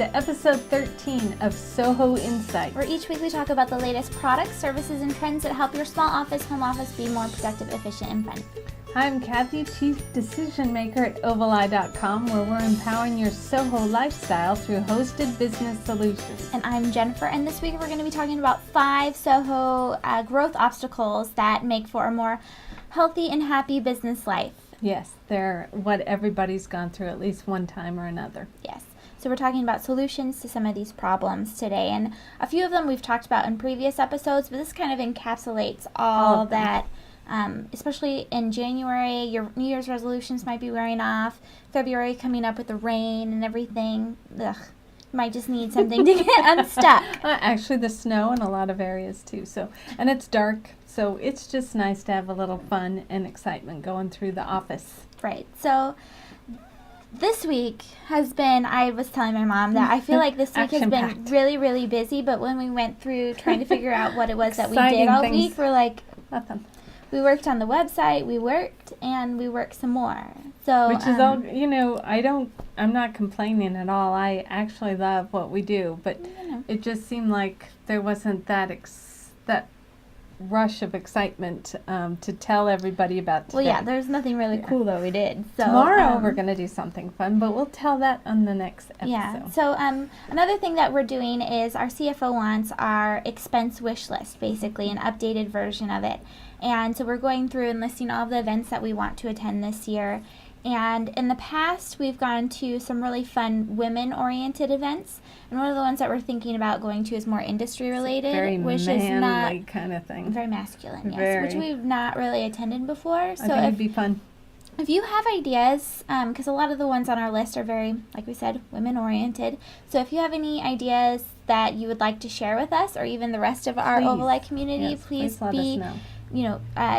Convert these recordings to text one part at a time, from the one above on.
to episode 13 of SOHO Insights, where each week we talk about the latest products, services, and trends that help your small office, home office be more productive, efficient, and fun. Hi, I'm Kathy, Chief Decision Maker at Ovaleye.com, where we're empowering your SOHO lifestyle through hosted business solutions. And I'm Jennifer, and this week we're going to be talking about 5 SOHO growth obstacles that make for a more healthy and happy business life. Yes, they're what everybody's gone through at least one time or another. Yes. So we're talking about solutions to some of these problems today. And a few of them we've talked about in previous episodes, but this kind of encapsulates all that, especially in January. Your New Year's resolutions might be wearing off. February coming up with the rain and everything. Ugh. Might just need something to get unstuck. Actually, the snow in a lot of areas too. And it's dark, so it's just nice to have a little fun and excitement going through the office. Right. So this week has been, I was telling my mom that I feel like this week has been really, really busy, but when we went through trying to figure out what it was that we did all week, we're like, nothing. We worked on the website, we worked some more. So which is all, I'm not complaining at all. I actually love what we do, but it just seemed like there wasn't that rush of excitement to tell everybody about today. Well, yeah, there's nothing really cool that we did. So tomorrow we're going to do something fun, but we'll tell that on the next episode. Yeah. So another thing that we're doing is our CFO wants our expense wish list, basically an updated version of it. And so we're going through and listing all of the events that we want to attend this year. And in the past, we've gone to some really fun women-oriented events. And one of the ones that we're thinking about going to is more industry-related, very which manly is not kind of thing. Very masculine, yes, which we've not really attended before. So I think it'd be fun. If you have ideas, because a lot of the ones on our list are very, like we said, women-oriented. So if you have any ideas that you would like to share with us, or even the rest of our Ovaleye community, please let us know.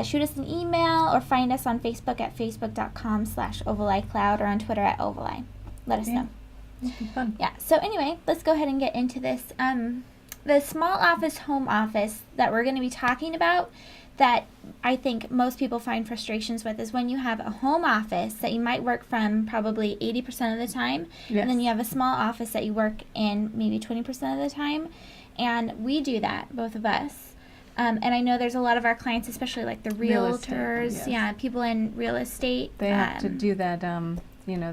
Shoot us an email or find us on Facebook at facebook.com/OvaleyCloud or on Twitter at Ovaleye. Let us know. It'd be fun. Yeah. So anyway, let's go ahead and get into this. The small office, home office that we're going to be talking about that I think most people find frustrations with is when you have a home office that you might work from probably 80% of the time, and then you have a small office that you work in maybe 20% of the time. And we do that, both of us. And I know there's a lot of our clients, especially like the realtors, people in real estate. They have to do that, the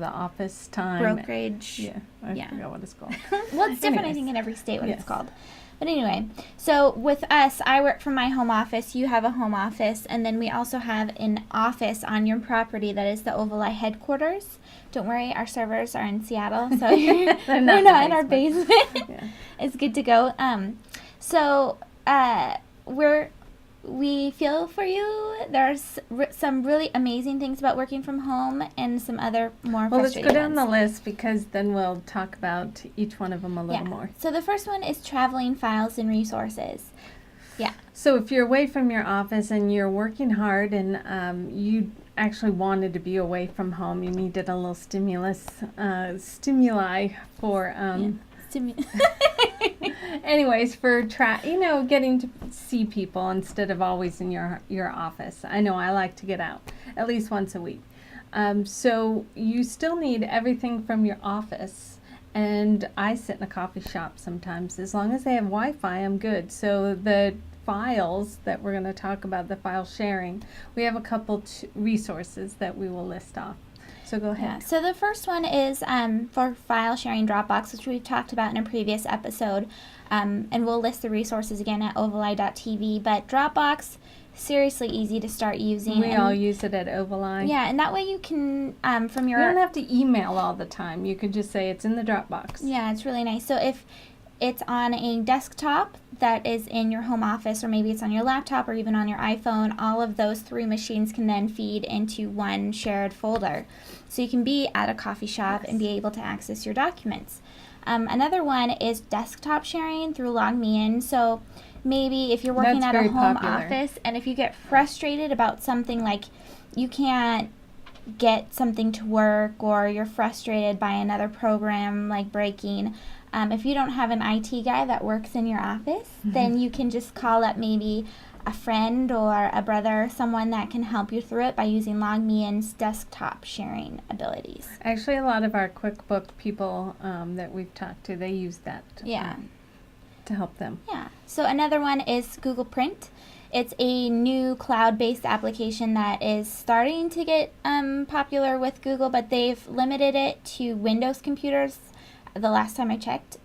office time. Brokerage. I forgot what it's called. Well, it's different, I think, in every state what it's called. But anyway, so with us, I work from my home office, you have a home office, and then we also have an office on your property that is the Ovaleye headquarters. Don't worry, our servers are in Seattle, so we're not in our basement. It's good to go. We feel for you. There's some really amazing things about working from home and some other more frustrating let's go down ones. the list because then we'll talk about each one of them a little more. So the first one is traveling files and resources. Yeah. So if you're away from your office and you're working hard and you actually wanted to be away from home, you needed a little stimuli for anyways, for getting to see people instead of always in your office. I know I like to get out at least once a week. So you still need everything from your office. And I sit in a coffee shop sometimes. As long as they have Wi-Fi, I'm good. So the files that we're going to talk about, the file sharing, we have a couple resources that we will list off. So go ahead. Yeah. So the first one is for file sharing Dropbox, which we've talked about in a previous episode. And we'll list the resources again at ovaleye.tv. But Dropbox, seriously easy to start using. We all use it at Ovaleye. Yeah, and that way you can, from your... You don't have to email all the time. You can just say it's in the Dropbox. Yeah, it's really nice. So if it's on a desktop that is in your home office, or maybe it's on your laptop or even on your iPhone, all of those 3 machines can then feed into one shared folder. So you can be at a coffee shop and be able to access your documents. Another one is desktop sharing through LogMeIn. So maybe if you're working at a home office and if you get frustrated about something like you can't get something to work or you're frustrated by another program like breaking, If you don't have an IT guy that works in your office, then you can just call up maybe a friend or a brother, someone that can help you through it by using LogMeIn's desktop sharing abilities. Actually, a lot of our QuickBook people that we've talked to, they use that to help them. Yeah. So another one is Google Print. It's a new cloud-based application that is starting to get popular with Google, but they've limited it to Windows computers the last time I checked.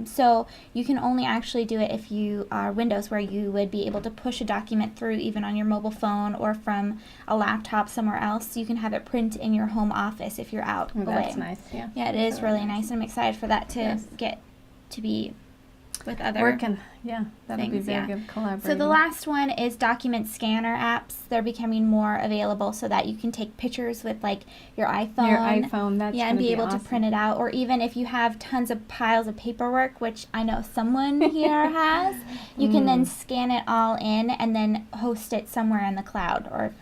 So you can only actually do it if you are Windows, where you would be able to push a document through even on your mobile phone or from a laptop somewhere else. You can have it print in your home office if you're out away. That's nice, yeah. Yeah, it is really nice. I'm excited for that to get to be with other working. Yeah, that'll be things, very good collaborating. So the last one is document scanner apps. They're becoming more available so that you can take pictures with like your iPhone. That's and be able awesome. to print it out. Or even if you have tons of piles of paperwork, which I know someone here has, you can then scan it all in and then host it somewhere in the cloud or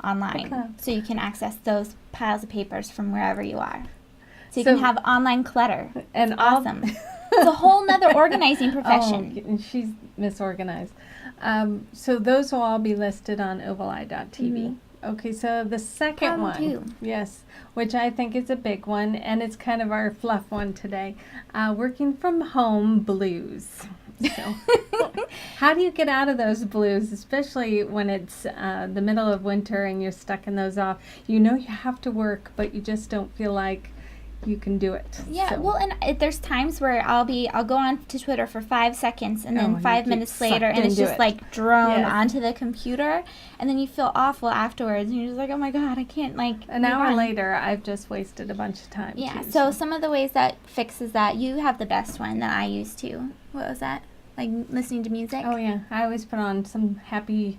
online. So you can access those piles of papers from wherever you are. So you can have online clutter. And awesome. It's a whole nother organizing profession. Oh, she's misorganized. So those will all be listed on ovaleye.tv. Okay, so the second one, yes, which I think is a big one, and it's kind of our fluff one today, working from home blues. So, how do you get out of those blues, especially when it's the middle of winter and you're stuck in those off? You know you have to work, but you just don't feel like you can do it. Yeah, well, and there's times where I'll go on to Twitter for 5 seconds, and then 5 minutes later, and it's just like drone onto the computer, and then you feel awful afterwards, and you're just like, oh my god, I can't An hour later, I've just wasted a bunch of time. Yeah. So some of the ways that fixes that, you have the best one that I use too. What was that? Like listening to music? Oh yeah, I always put on some happy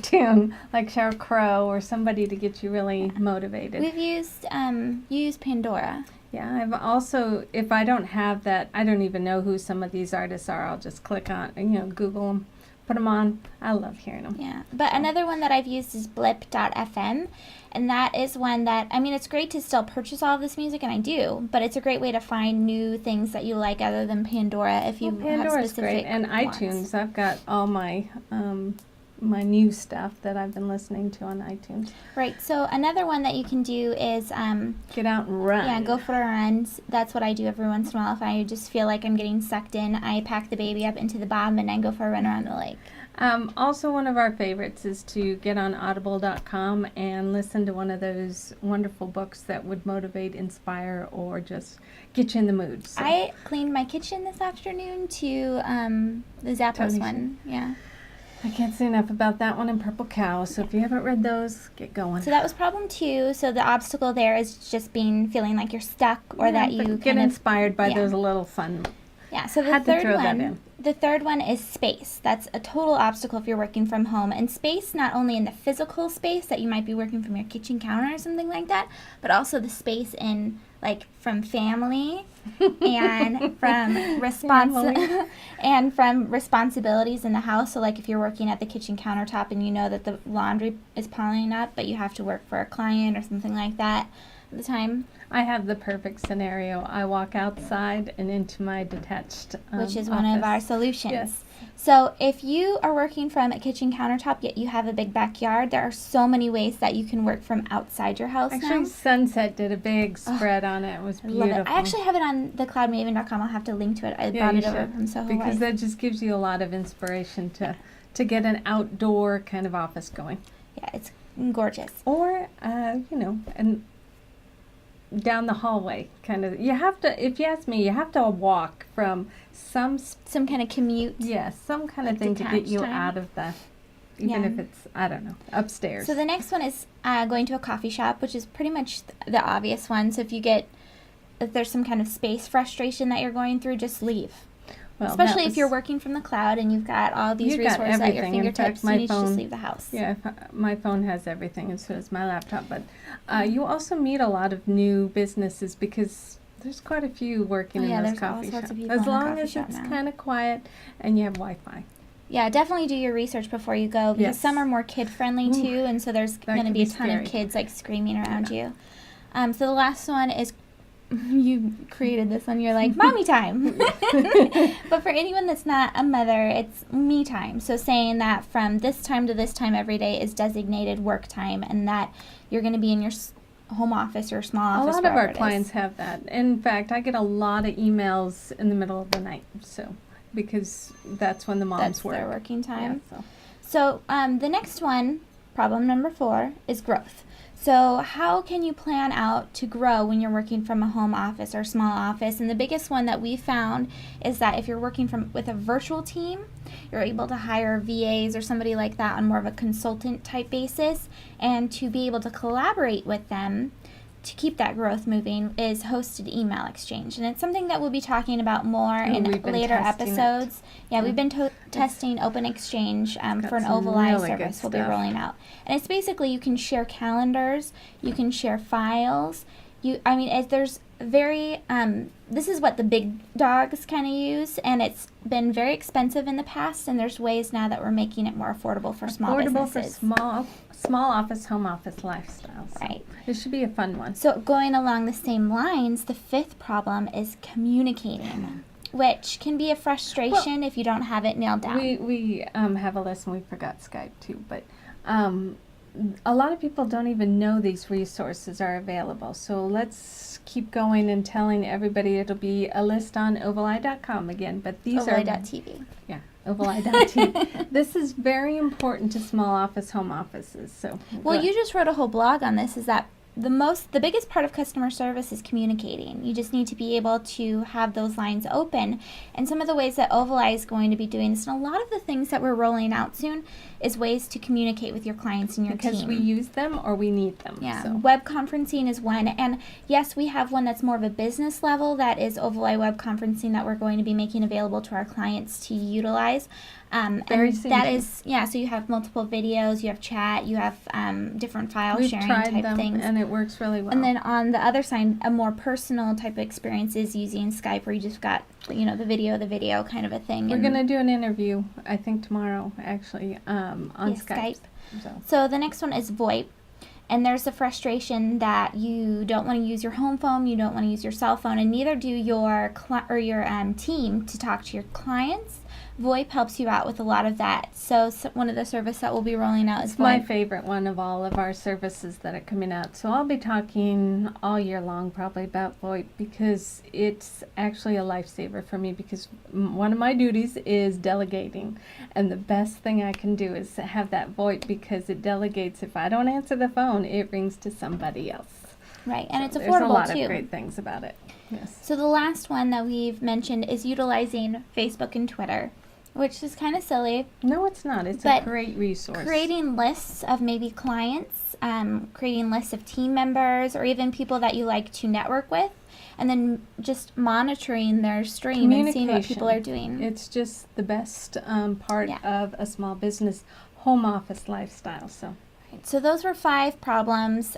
tune like Sheryl Crow or somebody to get you really motivated. We've used you use Pandora. Yeah, I've also, if I don't have that, I don't even know who some of these artists are. I'll just click on, Google them, put them on. I love hearing them. Yeah, but another one that I've used is blip.fm, and that is one that, it's great to still purchase all of this music, and I do, but it's a great way to find new things that you like other than Pandora if you have specific great, and ones. iTunes. I've got all my my new stuff that I've been listening to on iTunes. Right, so another one that you can do is get out and run. Yeah, go for a run. That's what I do every once in a while. If I just feel like I'm getting sucked in, I pack the baby up into the bob and then go for a run around the lake. Also, one of our favorites is to get on audible.com and listen to one of those wonderful books that would motivate, inspire, or just get you in the mood. So. I cleaned my kitchen this afternoon to the Zappos one. Yeah. I can't say enough about that one and Purple Cow. So if you haven't read those, get going. So that was problem 2. So the obstacle there is just feeling like you're stuck, or that you get inspired by those little fun. Yeah. So the third one is space. That's a total obstacle if you're working from home. And space, not only in the physical space that you might be working from your kitchen counter or something like that, but also the space in from family and from responsibilities in the house. So if you're working at the kitchen countertop and you know that the laundry is piling up, but you have to work for a client or something like that at the time. I have the perfect scenario. I walk outside and into my detached which is office. one of our solutions. Yes. So if you are working from a kitchen countertop, yet you have a big backyard, there are so many ways that you can work from outside your house. Actually, Sunset did a big spread on it. It was beautiful. Love it. I actually have it on thecloudmaven.com. I'll have to link to it. I brought it over from SOHO. Because that just gives you a lot of inspiration to get an outdoor kind of office going. Yeah, it's gorgeous. Or, and down the hallway kind of. You have to, if you ask me, you have to walk from some kind of commute. Yes, some kind of thing to get you out of the, even if it's, I don't know, upstairs. So the next one is going to a coffee shop, which is pretty much the obvious one. So if there's some kind of space frustration that you're going through, just leave. Well, especially if you're working from the cloud and you've got all these resources at your fingertips, you need to just leave the house. Yeah, my phone has everything, and so does my laptop. But you also meet a lot of new businesses because there's quite a few working in those coffee shops. As long as it's kind of quiet and you have Wi-Fi. Yeah, definitely do your research before you go, because some are more kid-friendly too, and so there's going to be a ton of kids screaming around you. So the last one is you created this one, you're like, mommy time. But for anyone that's not a mother, it's me time. So saying that from this time to this time every day is designated work time, and that you're going to be in your home office or small office. A lot of our clients have that. In fact, I get a lot of emails in the middle of the night, so because that's when the moms work. That's their working time. Yeah, So the next one, problem number 4, is growth. So how can you plan out to grow when you're working from a home office or small office? And the biggest one that we found is that if you're working with a virtual team, you're able to hire VAs or somebody like that on more of a consultant type basis, and to be able to collaborate with them to keep that growth moving is hosted email exchange. And it's something that we'll be talking about more in later episodes. Yeah, we've been testing Open Exchange for an Ovaleye service we'll be rolling out. And it's basically you can share calendars, you can share files. There's very, this is what the big dogs kind of use, and it's been very expensive in the past, and there's ways now that we're making it more affordable for small businesses. For small office, home office lifestyles. So right. It should be a fun one. So going along the same lines, the 5th problem is communicating, which can be a frustration if you don't have it nailed down. We have a list, and we forgot Skype too, but a lot of people don't even know these resources are available. So let's keep going and telling everybody. It'll be a list on Ovaleye.com again, but these Ovaleye.tv. Yeah, Ovaleye.tv. This is very important to small office, home offices. So you just wrote a whole blog on this. Is that the biggest part of customer service is communicating. You just need to be able to have those lines open. And some of the ways that Ovaleye is going to be doing this, and a lot of the things that we're rolling out soon, is ways to communicate with your clients and your team. Because we use them or we need them. Yeah, so. Web conferencing is one. And yes, we have one that's more of a business level. That is Ovaleye web conferencing that we're going to be making available to our clients to utilize. Very soon. That is, so you have multiple videos, you have chat, you have different file sharing type things. And it works really well. And then on the other side, a more personal type of experience is using Skype, where you just got, the video kind of a thing. We're going to do an interview, I think tomorrow, actually, on Skype. So the next one is VoIP. And there's the frustration that you don't want to use your home phone, you don't want to use your cell phone, and neither do your team to talk to your clients. VoIP helps you out with a lot of that. So one of the services that we'll be rolling out is VoIP. My favorite one of all of our services that are coming out. So I'll be talking all year long probably about VoIP, because it's actually a lifesaver for me, because one of my duties is delegating. And the best thing I can do is have that VoIP, because it delegates. If I don't answer the phone, it rings to somebody else. Right, and it's affordable too. There's a lot of great things about it. Yes. So the last one that we've mentioned is utilizing Facebook and Twitter, which is kind of silly. No, it's not. It's a great resource. Creating lists of maybe clients, creating lists of team members, or even people that you like to network with, and then just monitoring their stream and seeing what people are doing. It's just the best part of a small business home office lifestyle. So those were 5 problems.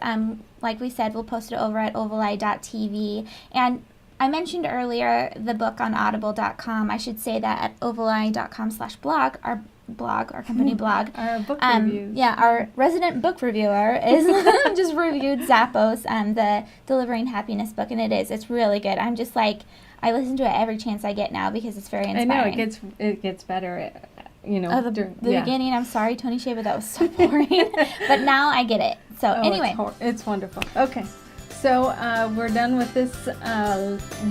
Like we said, we'll post it over at ovaleye.tv. And I mentioned earlier the book on audible.com. I should say that at ovaleye.com/blog, our company blog. Our book reviews. Yeah, our resident book reviewer is just reviewed Zappos, the Delivering Happiness book, and it's really good. I'm just like, I listen to it every chance I get now because it's very inspiring. I know, it gets better. The beginning, I'm sorry, Tony Shea, but that was so boring. But now I get it. So anyway. It's wonderful. Okay. So we're done with this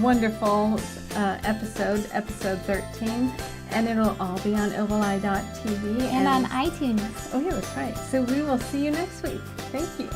wonderful episode 13. And it'll all be on Ovaleye.tv. And on iTunes. Oh, yeah, that's right. So we will see you next week. Thank you.